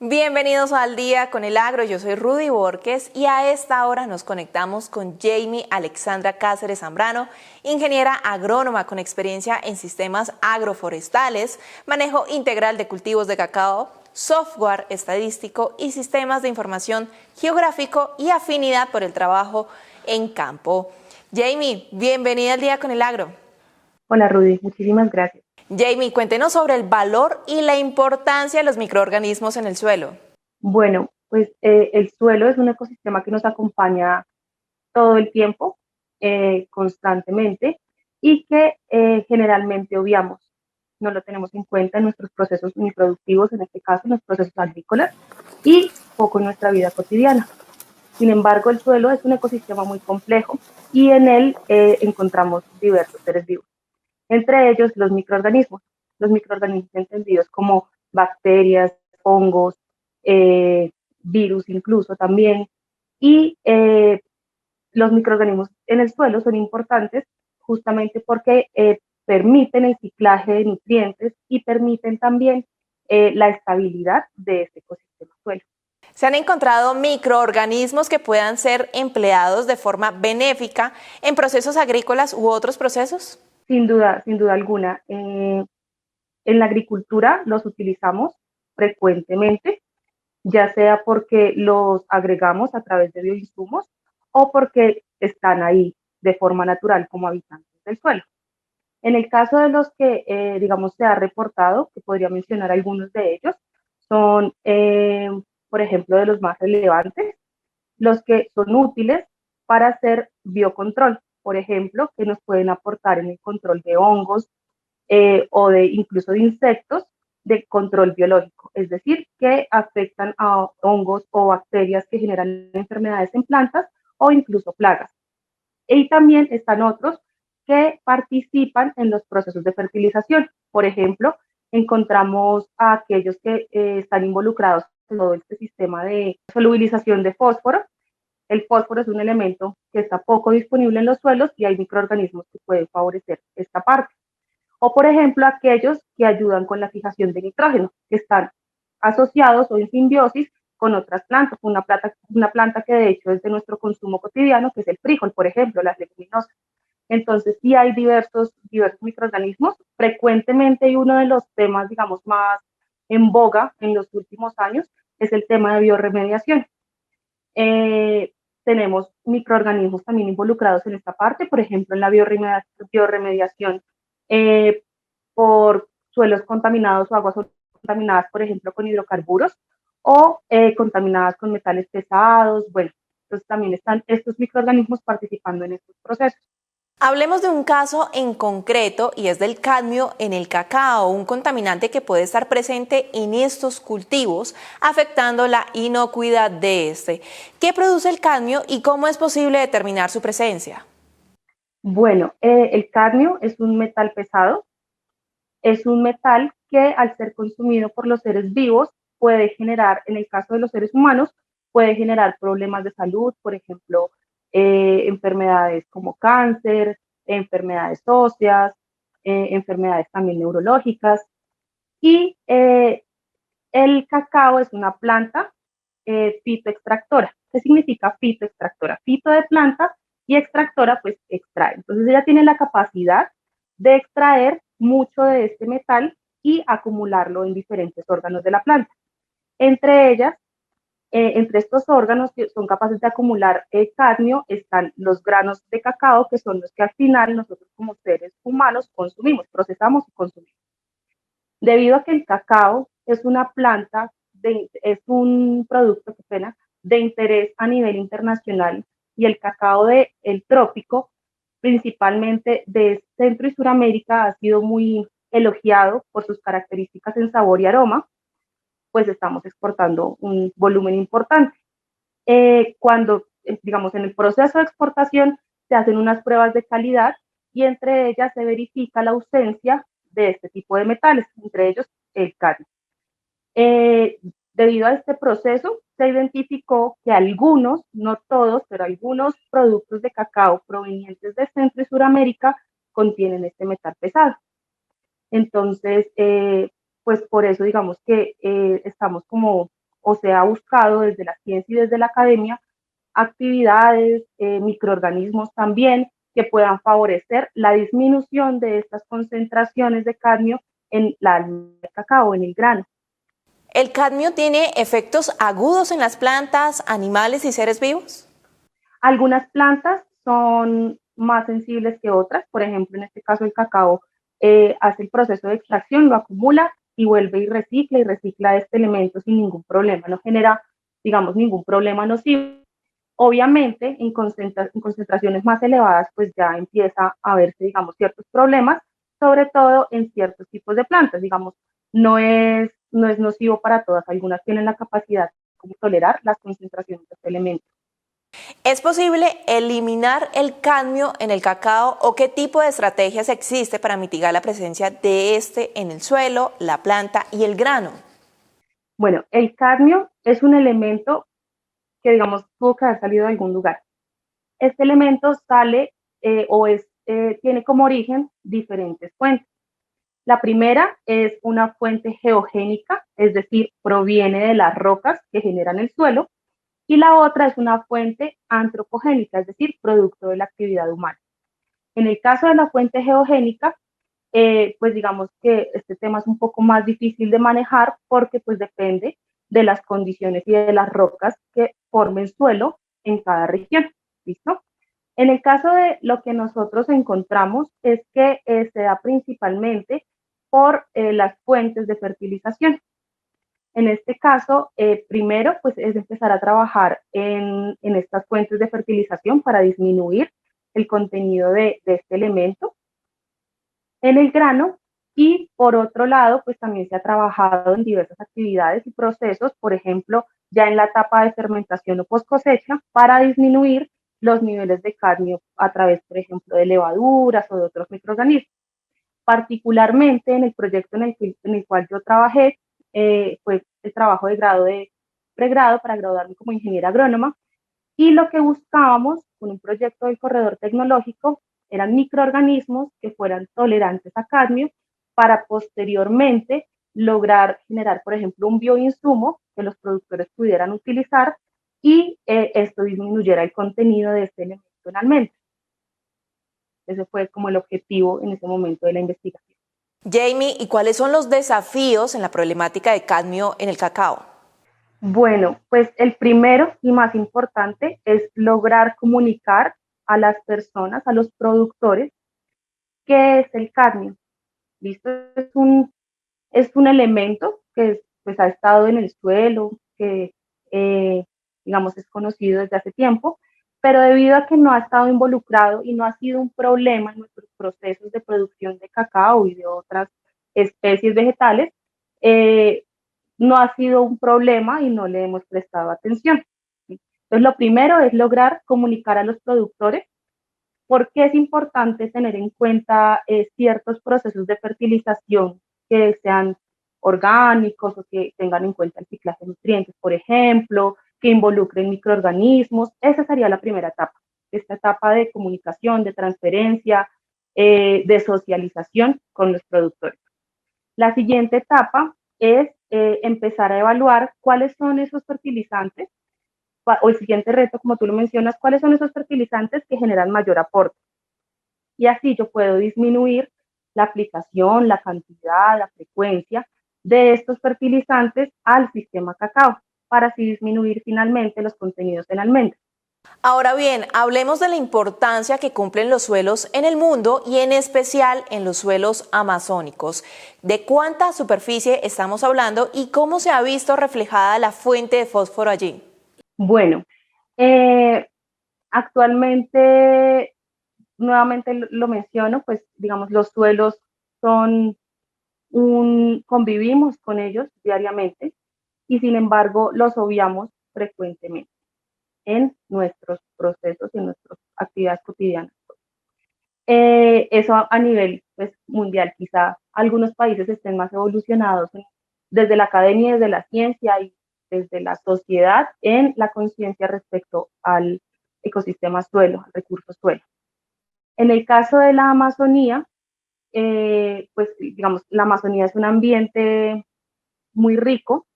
Bienvenidos al Día con el Agro, yo soy Rudy Borges y a esta hora nos conectamos con Jamie Alexandra Cáceres Zambrano, ingeniera agrónoma con experiencia en sistemas agroforestales, manejo integral de cultivos de cacao, software estadístico y sistemas de información geográfico y afinidad por el trabajo en campo. Jamie, bienvenida al Día con el Agro. Hola Rudy, muchísimas gracias. Jamie, cuéntenos sobre el valor y la importancia de los microorganismos en el suelo. Bueno, pues el suelo es un ecosistema que nos acompaña todo el tiempo, constantemente, y que generalmente obviamos. No lo tenemos en cuenta en nuestros procesos ni productivos, en este caso en los procesos agrícolas, y poco en nuestra vida cotidiana. Sin embargo, el suelo es un ecosistema muy complejo y en él encontramos diversos seres vivos, entre ellos los microorganismos entendidos como bacterias, hongos, virus incluso también, y los microorganismos en el suelo son importantes justamente porque permiten el ciclaje de nutrientes y permiten también la estabilidad de este ecosistema suelo. ¿Se han encontrado microorganismos que puedan ser empleados de forma benéfica en procesos agrícolas u otros procesos? Sin duda alguna. En la agricultura los utilizamos frecuentemente, ya sea porque los agregamos a través de bioinsumos o porque están ahí de forma natural como habitantes del suelo. En el caso de los que, digamos, se ha reportado, que podría mencionar algunos de ellos, son, por ejemplo, de los más relevantes, los que son útiles para hacer biocontrol, por ejemplo, que nos pueden aportar en el control de hongos o de incluso de insectos de control biológico, es decir, que afectan a hongos o bacterias que generan enfermedades en plantas o incluso plagas. Y también están otros que participan en los procesos de fertilización. Por ejemplo, encontramos a aquellos que están involucrados en todo este sistema de solubilización de fósforo. El fósforo es un elemento que está poco disponible en los suelos y hay microorganismos que pueden favorecer esta parte. O, por ejemplo, aquellos que ayudan con la fijación de nitrógeno, que están asociados o en simbiosis con otras plantas, una planta que de hecho es de nuestro consumo cotidiano, que es el frijol, por ejemplo, las leguminosas. Entonces, sí hay diversos microorganismos. Frecuentemente, y uno de los temas, digamos, más en boga en los últimos años es el tema de bioremediación. Eh, Tenemos microorganismos también involucrados en esta parte, por ejemplo, en la bioremediación eh, por suelos contaminados o aguas contaminadas, por ejemplo, con hidrocarburos o contaminadas con metales pesados. Bueno, entonces también están estos microorganismos participando en estos procesos. Hablemos de un caso en concreto y es del cadmio en el cacao, un contaminante que puede estar presente en estos cultivos, afectando la inocuidad de este. ¿Qué produce el cadmio y cómo es posible determinar su presencia? Bueno, el cadmio es un metal pesado, es un metal que al ser consumido por los seres vivos puede generar, en el caso de los seres humanos, puede generar problemas de salud, por ejemplo, enfermedades como cáncer, enfermedades óseas, enfermedades también neurológicas. Y el cacao es una planta fitoextractora. ¿Qué significa fitoextractora? Fito de planta y extractora, pues extrae. Entonces ella tiene la capacidad de extraer mucho de este metal y acumularlo en diferentes órganos de la planta. Entre ellas, entre estos órganos que son capaces de acumular cadmio están los granos de cacao, que son los que al final nosotros como seres humanos consumimos, procesamos y consumimos. Debido a que el cacao es una planta, es un producto, qué pena, de interés a nivel internacional y el cacao del trópico, principalmente de Centro y Suramérica, ha sido muy elogiado por sus características en sabor y aroma, pues estamos exportando un volumen importante. Cuando, digamos, en el proceso de exportación se hacen unas pruebas de calidad y entre ellas se verifica la ausencia de este tipo de metales, entre ellos el cadmio. Eh, Debido a este proceso, se identificó que algunos, no todos, pero algunos productos de cacao provenientes de Centro y Suramérica contienen este metal pesado. Entonces, pues por eso digamos que estamos como o se ha buscado desde la ciencia y desde la academia actividades, microorganismos también que puedan favorecer la disminución de estas concentraciones de cadmio en la almendra de cacao, en el grano. ¿El cadmio tiene efectos agudos en las plantas, animales y seres vivos? Algunas plantas son más sensibles que otras, por ejemplo, en este caso el cacao hace el proceso de extracción, lo acumula y vuelve y recicla este elemento sin ningún problema, no genera, digamos, ningún problema nocivo. Obviamente, en concentraciones más elevadas, pues ya empieza a verse, digamos, ciertos problemas, sobre todo en ciertos tipos de plantas, digamos, no es nocivo para todas, algunas tienen la capacidad de tolerar las concentraciones de este elemento. ¿Es posible eliminar el cadmio en el cacao o qué tipo de estrategias existe para mitigar la presencia de este en el suelo, la planta y el grano? Bueno, el cadmio es un elemento que, digamos, tuvo que haber salido de algún lugar. Este elemento sale tiene como origen diferentes fuentes. La primera es una fuente geogénica, es decir, proviene de las rocas que generan el suelo, y la otra es una fuente antropogénica, es decir, producto de la actividad humana. En el caso de la fuente geogénica, pues digamos que este tema es un poco más difícil de manejar porque pues depende de las condiciones y de las rocas que formen suelo en cada región. ¿Listo? En el caso de lo que nosotros encontramos es que se da principalmente por las fuentes de fertilización. En este caso, primero, pues es empezar a trabajar en estas fuentes de fertilización para disminuir el contenido de este elemento en el grano y por otro lado, pues también se ha trabajado en diversas actividades y procesos, por ejemplo, ya en la etapa de fermentación o post cosecha, para disminuir los niveles de cadmio a través, por ejemplo, de levaduras o de otros microorganismos. Particularmente en el proyecto en el cual yo trabajé, fue el trabajo de grado de pregrado para graduarme como ingeniera agrónoma, y lo que buscábamos con un proyecto del corredor tecnológico eran microorganismos que fueran tolerantes a cadmio para posteriormente lograr generar, por ejemplo, un bioinsumo que los productores pudieran utilizar y esto disminuyera el contenido de este elemento en almendra. Ese fue como el objetivo en ese momento de la investigación. Jamie, ¿y cuáles son los desafíos en la problemática de cadmio en el cacao? Bueno, pues el primero y más importante es lograr comunicar a las personas, a los productores, qué es el cadmio. ¿Listo? Es un elemento que pues, ha estado en el suelo, que digamos es conocido desde hace tiempo, pero debido a que no ha estado involucrado y no ha sido un problema en nuestros procesos de producción de cacao y de otras especies vegetales, eh, no ha sido un problema y no le hemos prestado atención. Entonces, lo primero es lograr comunicar a los productores por qué es importante tener en cuenta ciertos procesos de fertilización que sean orgánicos o que tengan en cuenta el ciclaje de nutrientes, por ejemplo, que involucren microorganismos. Esa sería la primera etapa, esta etapa de comunicación, de transferencia, de socialización con los productores. La siguiente etapa es empezar a evaluar cuáles son esos fertilizantes, o el siguiente reto, como tú lo mencionas, cuáles son esos fertilizantes que generan mayor aporte. Y así yo puedo disminuir la aplicación, la cantidad, la frecuencia de estos fertilizantes al sistema cacao, para así disminuir finalmente los contenidos en almendra. Ahora bien, hablemos de la importancia que cumplen los suelos en el mundo y en especial en los suelos amazónicos. ¿De cuánta superficie estamos hablando y cómo se ha visto reflejada la fuente de fósforo allí? Bueno, actualmente, nuevamente lo menciono, pues digamos, los suelos son convivimos con ellos diariamente y sin embargo los obviamos frecuentemente en nuestros procesos y en nuestras actividades cotidianas. Eso a nivel pues, mundial, quizá algunos países estén más evolucionados desde la academia, desde la ciencia y desde la sociedad en la conciencia respecto al ecosistema suelo, al recurso suelo. En el caso de la Amazonía, pues digamos, la Amazonía es un ambiente muy rico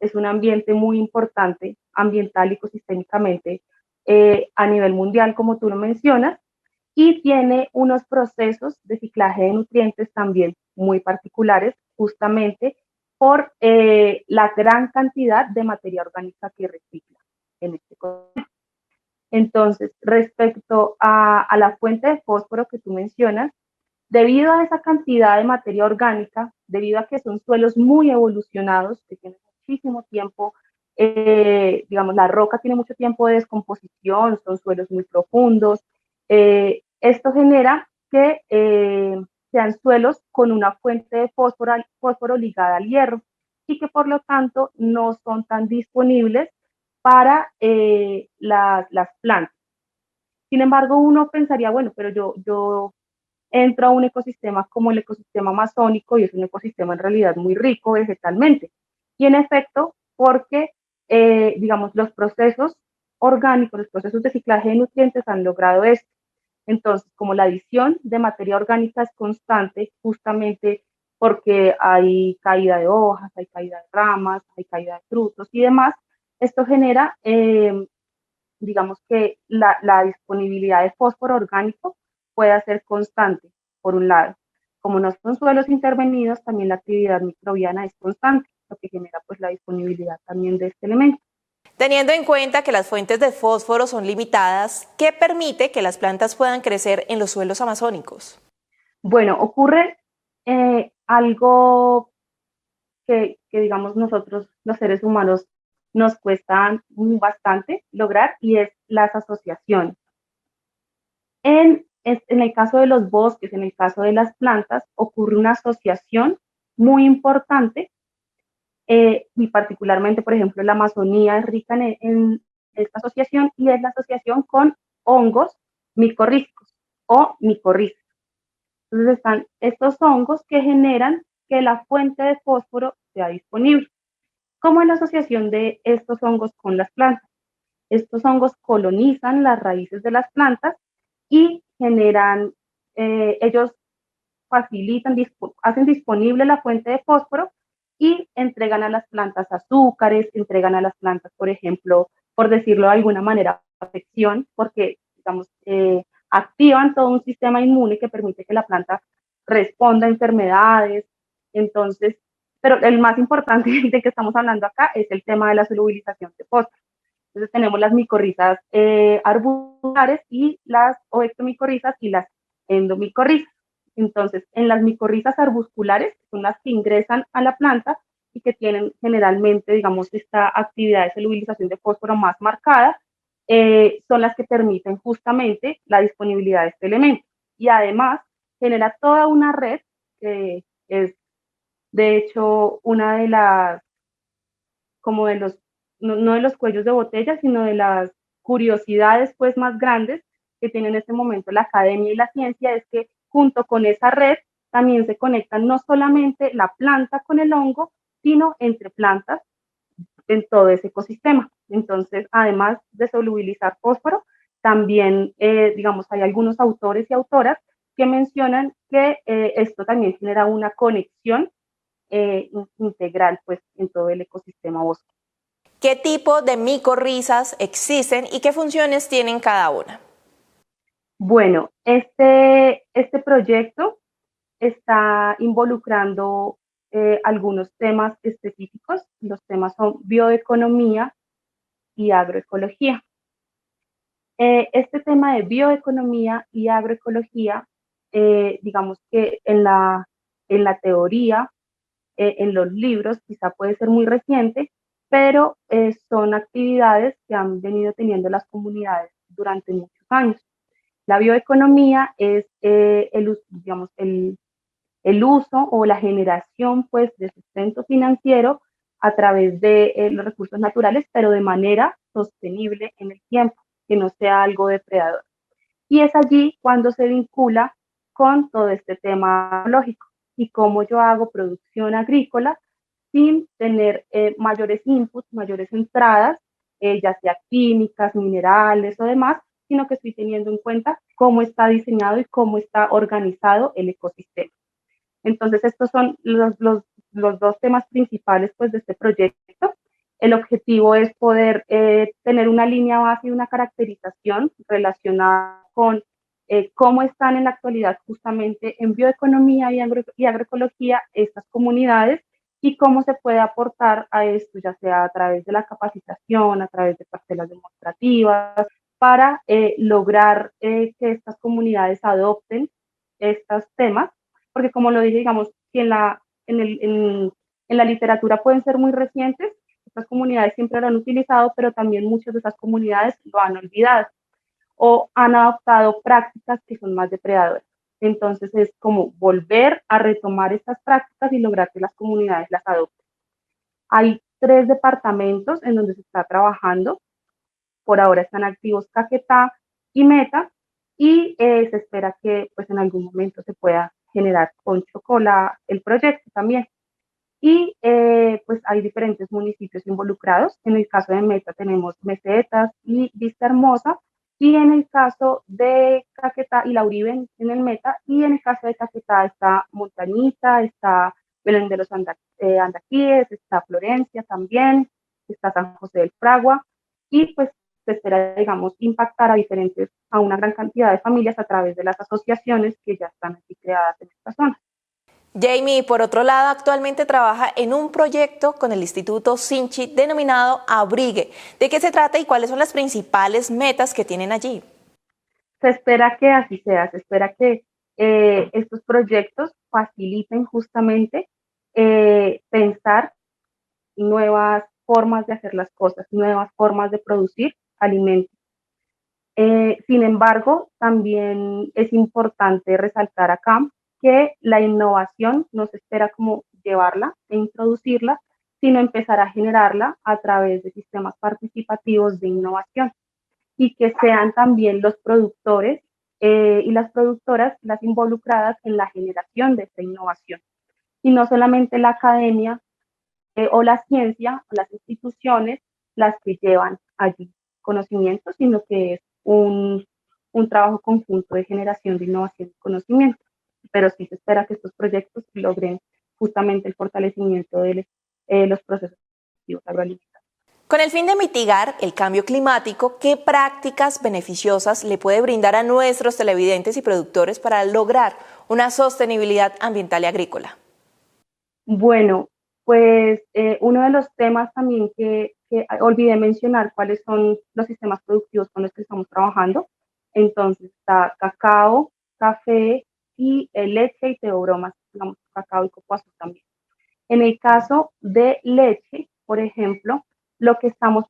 es un ambiente muy importante, ambiental y ecosistémicamente, a nivel mundial, como tú lo mencionas, y tiene unos procesos de ciclaje de nutrientes también muy particulares, justamente por la gran cantidad de materia orgánica que recicla en este ecosistema. Entonces, respecto a la fuente de fósforo que tú mencionas, debido a esa cantidad de materia orgánica, debido a que son suelos muy evolucionados, que tienen muchísimo tiempo, digamos, la roca tiene mucho tiempo de descomposición, son suelos muy profundos, esto genera que sean suelos con una fuente de fósforo ligada al hierro y que por lo tanto no son tan disponibles para las plantas. Sin embargo, uno pensaría, bueno, pero yo entro a un ecosistema como el ecosistema amazónico y es un ecosistema en realidad muy rico vegetalmente. Y en efecto, porque, digamos, los procesos orgánicos, los procesos de ciclaje de nutrientes han logrado esto. Entonces, como la adición de materia orgánica es constante, justamente porque hay caída de hojas, hay caída de ramas, hay caída de frutos y demás, esto genera, digamos que la disponibilidad de fósforo orgánico pueda ser constante, por un lado. Como no son suelos intervenidos, también la actividad microbiana es constante, lo que genera pues la disponibilidad también de este elemento. Teniendo en cuenta que las fuentes de fósforo son limitadas, ¿qué permite que las plantas puedan crecer en los suelos amazónicos? Bueno, ocurre algo que, digamos, nosotros, los seres humanos, nos cuesta bastante lograr y es las asociaciones. En el caso de los bosques, en el caso de las plantas, ocurre una asociación muy importante y particularmente, por ejemplo, la Amazonía es rica en esta asociación y es la asociación con hongos micorrízicos o micorrizas. Entonces están estos hongos que generan que la fuente de fósforo sea disponible. ¿Cómo es la asociación de estos hongos con las plantas? Estos hongos colonizan las raíces de las plantas y generan, ellos facilitan, hacen disponible la fuente de fósforo y entregan a las plantas azúcares, entregan a las plantas, por ejemplo, por decirlo de alguna manera, protección, porque, digamos, activan todo un sistema inmune que permite que la planta responda a enfermedades. Entonces, pero el más importante de que estamos hablando acá es el tema de la solubilización de fósforo. Entonces tenemos las micorrizas arbusculares y las oectomicorrizas y las endomicorrizas. Entonces, en las micorrizas arbusculares, que son las que ingresan a la planta y que tienen generalmente, digamos, esta actividad de solubilización de fósforo más marcada, son las que permiten justamente la disponibilidad de este elemento. Y además genera toda una red que es, de hecho, una de las, como de los, no de los cuellos de botella, sino de las curiosidades pues más grandes que tiene en este momento la academia y la ciencia, es que junto con esa red también se conectan no solamente la planta con el hongo, sino entre plantas en todo ese ecosistema. Entonces, además de solubilizar fósforo, también, digamos, hay algunos autores y autoras que mencionan que esto también genera una conexión integral pues, en todo el ecosistema bosque. ¿Qué tipo de micorrizas existen y qué funciones tienen cada una? Bueno, este proyecto está involucrando algunos temas específicos. Los temas son bioeconomía y agroecología. Este tema de bioeconomía y agroecología, digamos que en la teoría, en los libros, quizá puede ser muy reciente, pero son actividades que han venido teniendo las comunidades durante muchos años. La bioeconomía es digamos, el uso o la generación pues, de sustento financiero a través de los recursos naturales, pero de manera sostenible en el tiempo, que no sea algo depredador. Y es allí cuando se vincula con todo este tema lógico y cómo yo hago producción agrícola sin tener mayores inputs, mayores entradas, ya sea químicas, minerales o demás, sino que estoy teniendo en cuenta cómo está diseñado y cómo está organizado el ecosistema. Entonces, estos son los dos temas principales pues, de este proyecto. El objetivo es poder tener una línea base y una caracterización relacionada con cómo están en la actualidad justamente en bioeconomía y agroecología estas comunidades y cómo se puede aportar a esto, ya sea a través de la capacitación, a través de parcelas demostrativas, para lograr que estas comunidades adopten estos temas, porque como lo dije, digamos, que en la literatura pueden ser muy recientes, estas comunidades siempre lo han utilizado, pero también muchas de esas comunidades lo han olvidado o han adoptado prácticas que son más depredadoras. Entonces es como volver a retomar estas prácticas y lograr que las comunidades las adopten. Hay 3 departamentos en donde se está trabajando. Por ahora están activos Caquetá y Meta y se espera que pues en algún momento se pueda generar con Chocola el proyecto también. Y pues hay diferentes municipios involucrados. En el caso de Meta tenemos Mesetas y Vista Hermosa, y en el caso de Caquetá y La Uribe en el Meta, y en el caso de Caquetá está Montañita, está Belén de los Andaquíes, está Florencia también, está San José del Fragua, y pues se espera, digamos, impactar a una gran cantidad de familias a través de las asociaciones que ya están aquí creadas en esta zona. Jamie, por otro lado, actualmente trabaja en un proyecto con el Instituto Sinchi denominado Abrigue. ¿De qué se trata y cuáles son las principales metas que tienen allí? Se espera que así sea, se espera que estos proyectos faciliten justamente pensar nuevas formas de hacer las cosas, nuevas formas de producir alimentos. Sin embargo, también es importante resaltar acá que la innovación no se espera como llevarla e introducirla, sino empezar a generarla a través de sistemas participativos de innovación y que sean también los productores y las productoras las involucradas en la generación de esta innovación. Y no solamente la academia o la ciencia o las instituciones las que llevan allí conocimiento, sino que es un trabajo conjunto de generación de innovación y conocimiento. Pero sí se espera que estos proyectos logren justamente el fortalecimiento de los procesos agroalimentarios. Con el fin de mitigar el cambio climático, ¿qué prácticas beneficiosas le puede brindar a nuestros televidentes y productores para lograr una sostenibilidad ambiental y agrícola? Bueno, pues uno de los temas también que olvidé mencionar cuáles son los sistemas productivos con los que estamos trabajando. Entonces está cacao, café y leche y teobromas, digamos, cacao y coco azul también. En el caso de leche, por ejemplo, lo que estamos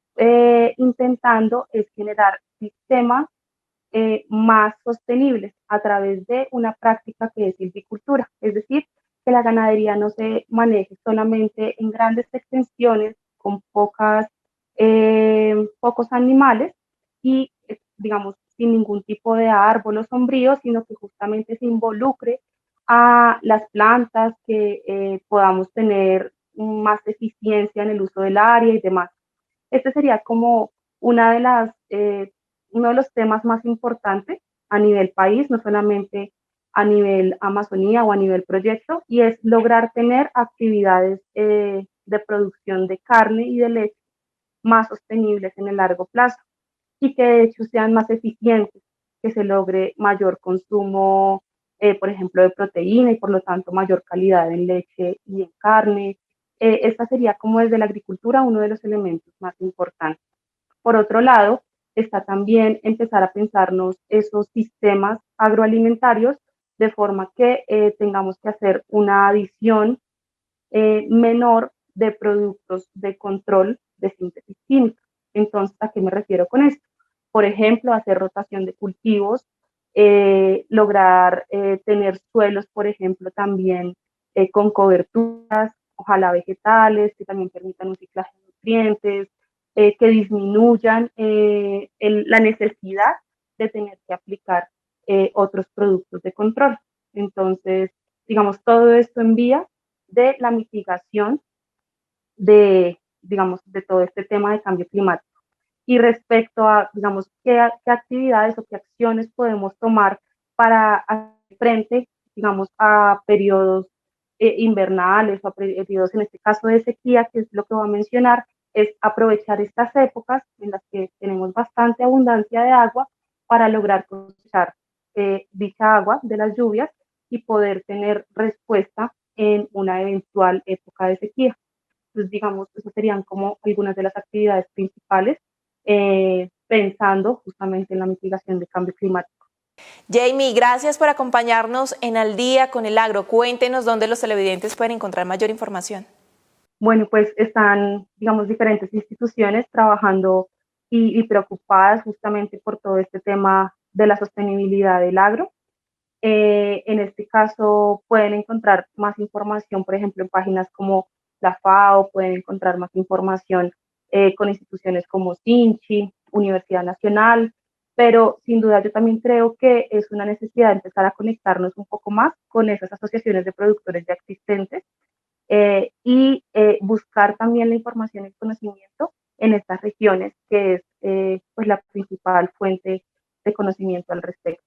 intentando es generar sistemas más sostenibles a través de una práctica que es silvicultura, es decir, que la ganadería no se maneje solamente en grandes extensiones con pocos animales y, digamos, sin ningún tipo de árbol o sombrío, sino que justamente se involucre a las plantas, que podamos tener más eficiencia en el uso del área y demás. Este sería como una de las, uno de los temas más importantes a nivel país, no solamente a nivel Amazonía o a nivel proyecto, y es lograr tener actividades de producción de carne y de leche más sostenibles en el largo plazo y que de hecho sean más eficientes, que se logre mayor consumo, por ejemplo, de proteína y por lo tanto mayor calidad en leche y en carne. Esta sería como desde la agricultura uno de los elementos más importantes. Por otro lado, está también empezar a pensarnos esos sistemas agroalimentarios de forma que tengamos que hacer una adición menor de productos de control de síntesis química. Entonces, ¿a qué me refiero con esto? Por ejemplo, hacer rotación de cultivos, lograr tener suelos, por ejemplo, también con coberturas, ojalá vegetales, que también permitan un ciclaje de nutrientes, que disminuyan la necesidad de tener que aplicar otros productos de control. Entonces, digamos, todo esto envía de la mitigación de, digamos, de todo este tema de cambio climático. Y respecto a, digamos, qué actividades o qué acciones podemos tomar para hacer frente, digamos, a periodos invernales o a periodos, en este caso, de sequía, que es lo que voy a mencionar, es aprovechar estas épocas en las que tenemos bastante abundancia de agua para lograr cosechar dicha agua de las lluvias y poder tener respuesta en una eventual época de sequía. Entonces, digamos, esas serían como algunas de las actividades principales pensando justamente en la mitigación del cambio climático. Jamie, gracias por acompañarnos en Al Día con el Agro. Cuéntenos dónde los televidentes pueden encontrar mayor información. Bueno, pues están, digamos, diferentes instituciones trabajando y preocupadas justamente por todo este tema de la sostenibilidad del agro. En este caso pueden encontrar más información, por ejemplo, en páginas como la FAO, pueden encontrar más información con instituciones como SINCHI, Universidad Nacional, pero sin duda yo también creo que es una necesidad empezar a conectarnos un poco más con esas asociaciones de productores ya existentes buscar también la información y el conocimiento en estas regiones, que es pues la principal fuente de conocimiento al respecto.